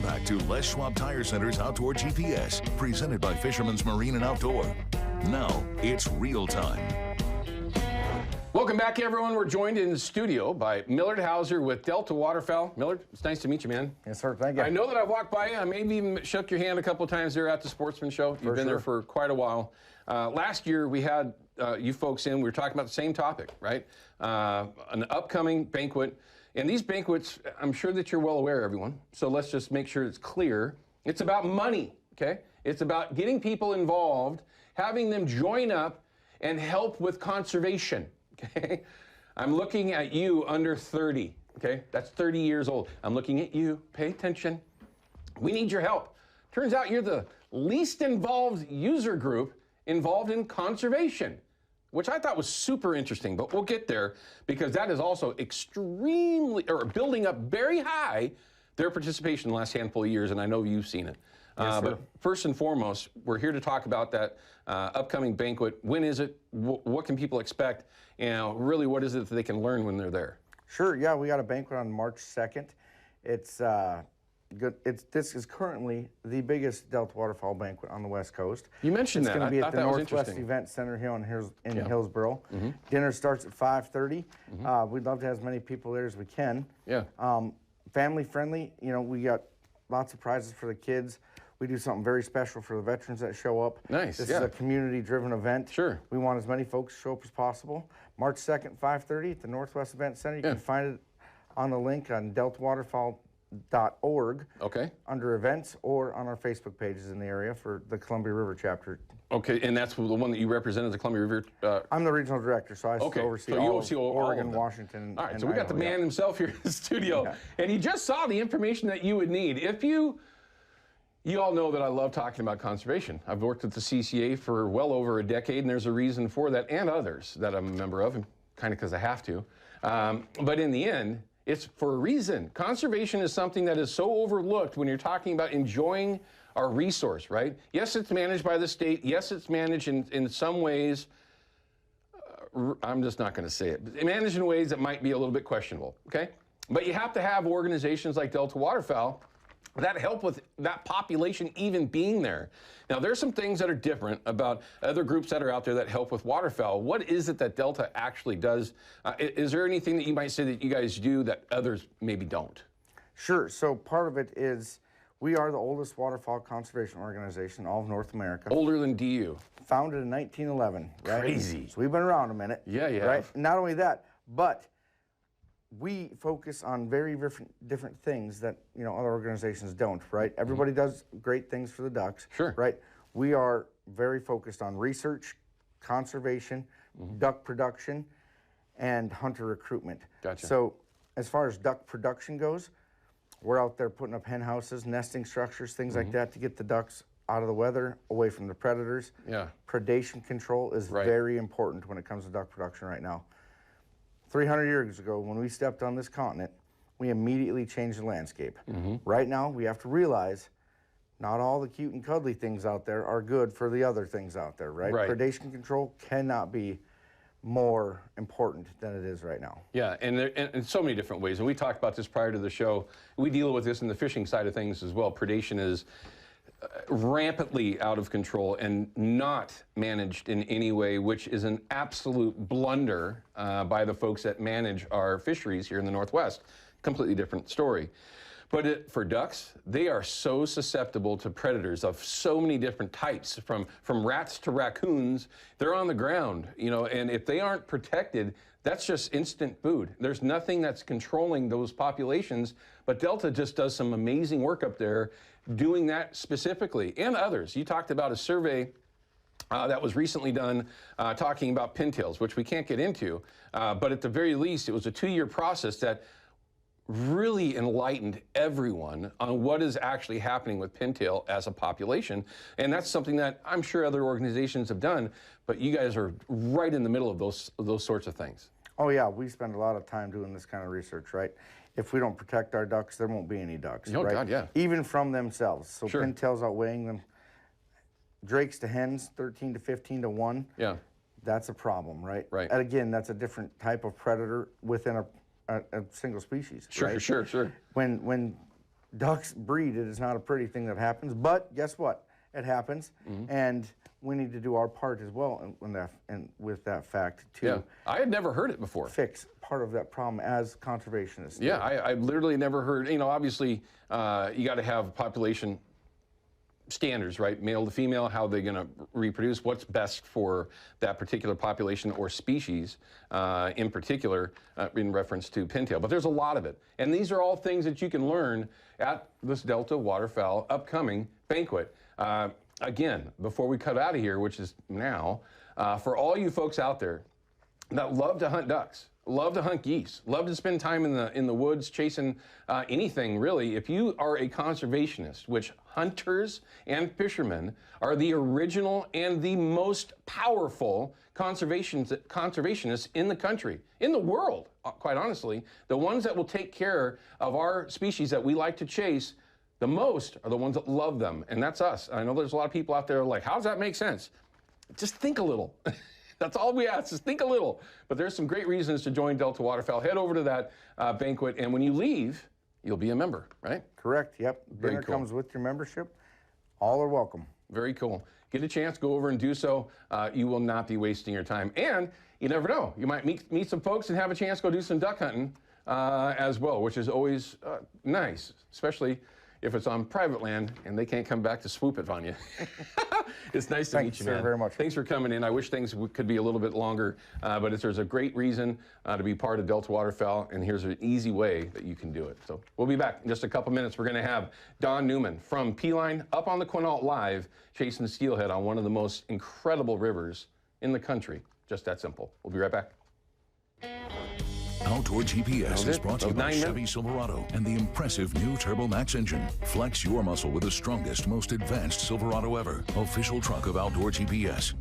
back to Les Schwab Tire Center's Outdoor GPS, presented by Fisherman's Marine and Outdoor. Now, it's real time. Welcome back, everyone. We're joined in the studio by Millard Hauser with Delta Waterfowl. Millard, it's nice to meet you, man. Yes, sir. Thank you. I know that I've walked by you. I maybe even shook your hand a couple of times there at the Sportsman Show. You've been there for quite a while. Last year, we had you folks in. We were talking about the same topic, right? An upcoming banquet. And these banquets, I'm sure that you're well aware, everyone. So let's just make sure it's clear. It's about money, okay? It's about getting people involved, having them join up and help with conservation. Okay, I'm looking at you under 30, okay? That's 30 years old. I'm looking at you, pay attention. We need your help. Turns out you're the least involved user group involved in conservation, which I thought was super interesting, but we'll get there because that is also building up very high their participation in the last handful of years, and I know you've seen it. Yes, but first and foremost, we're here to talk about that upcoming banquet. When is it? What can people expect? And really, what is it that they can learn when they're there? Sure. Yeah, we got a banquet on March 2nd. It's good. This is currently the biggest Delta Waterfowl banquet on the West Coast. You mentioned it's that. It's going to be at the Northwest interesting. Event Center here in Hillsboro. Dinner starts at 5:30. We'd love to have as many people there as we can. Yeah. Family friendly. You know, we got lots of prizes for the kids. We do something very special for the veterans that show up. Nice, This is a community-driven event. Sure. We want as many folks to show up as possible. March 2nd, 5:30 at the Northwest Event Center. You can find it on the link on deltawaterfowl.org under events or on our Facebook pages in the area for the Columbia River chapter. Okay, and that's the one that you represent as the Columbia River. I'm the regional director, so I oversee all of Oregon, Washington, all right, and so we got the man himself here in the studio, and he just saw the information that you would need. If you all know that I love talking about conservation. I've worked at the CCA for well over a decade, and there's a reason for that, and others that I'm a member of, kind of because I have to. But in the end, it's for a reason. Conservation is something that is so overlooked when you're talking about enjoying our resource, right? Yes, it's managed by the state. Yes, it's managed in some ways. I'm just not going to say it. But managed in ways that might be a little bit questionable, okay? But you have to have organizations like Delta Waterfowl that help with that population even being there. Now, there's some things that are different about other groups that are out there that help with waterfowl. What is it that Delta actually does? Is there anything that you might say that you guys do that others maybe don't? Sure. So part of it is we are the oldest waterfowl conservation organization in all of North America. Older than DU. Founded in 1911. Right? Crazy. So we've been around a minute. Yeah, yeah. Right? Not only that, but we focus on very different things that other organizations don't, right? Everybody does great things for the ducks, sure, right? We are very focused on research, conservation, duck production, and hunter recruitment. Gotcha. So as far as duck production goes, we're out there putting up hen houses, nesting structures, things like that to get the ducks out of the weather, away from the predators. Yeah. Predation control is very important when it comes to duck production right now. 300 years ago, when we stepped on this continent, we immediately changed the landscape. Right now, we have to realize not all the cute and cuddly things out there are good for the other things out there, right? Predation control cannot be more important than it is right now. Yeah, and in so many different ways. And we talked about this prior to the show. We deal with this in the fishing side of things as well. Predation is rampantly out of control and not managed in any way, which is an absolute blunder by the folks that manage our fisheries here in the Northwest. Completely different story. But for ducks, they are so susceptible to predators of so many different types, from rats to raccoons. They're on the ground, and if they aren't protected, that's just instant food. There's nothing that's controlling those populations, but Delta just does some amazing work up there doing that specifically, and others. You talked about a survey that was recently done talking about pintails, which we can't get into, but at the very least, it was a 2-year process that really enlightened everyone on what is actually happening with pintail as a population. And that's something that I'm sure other organizations have done, but you guys are right in the middle of those sorts of things. Oh yeah, we spend a lot of time doing this kind of research, right? If we don't protect our ducks, there won't be any ducks, oh, right? God, yeah. Even from themselves. So pintails outweighing them. Drakes to hens, 13 to 15 to 1. Yeah. That's a problem, right? Right. And again, that's a different type of predator within a single species. Sure, right? sure. When ducks breed. It is not a pretty thing that happens, but guess what? It happens, and we need to do our part as well with that fact too. Yeah, I had never heard it before. Fix part of that problem as conservationists. Yeah, I literally never heard. You know, obviously, you got to have population standards, right? Male to female, how they're going to reproduce, what's best for that particular population or species, in particular, in reference to pintail. But there's a lot of it. And these are all things that you can learn at this Delta Waterfowl upcoming banquet. Again, before we cut out of here, which is now, for all you folks out there that love to hunt ducks, love to hunt geese, love to spend time in the woods chasing anything really. If you are a conservationist, which hunters and fishermen are the original and the most powerful conservationists in the country, in the world, quite honestly, the ones that will take care of our species that we like to chase the most are the ones that love them, and that's us. I know there's a lot of people out there like, how does that make sense? Just think a little. That's all we ask, is think a little. But there's some great reasons to join Delta Waterfowl. Head over to that banquet, and when you leave, you'll be a member, right? Correct, yep. Dinner comes with your membership. All are welcome. Very cool. Get a chance, go over and do so. You will not be wasting your time. And you never know, you might meet some folks and have a chance to go do some duck hunting as well, which is always nice, especially if it's on private land and they can't come back to swoop it on you. It's nice to meet you, man. Thanks very much. Thanks for coming in. I wish things could be a little bit longer, but there's a great reason to be part of Delta Waterfowl, and here's an easy way that you can do it. So we'll be back in just a couple minutes. We're going to have Don Newman from P-Line up on the Quinault live, chasing steelhead on one of the most incredible rivers in the country. Just that simple. We'll be right back. Outdoor GPS is brought to you by Chevy Silverado and the impressive new Turbo Max engine. Flex your muscle with the strongest, most advanced Silverado ever. Official truck of Outdoor GPS.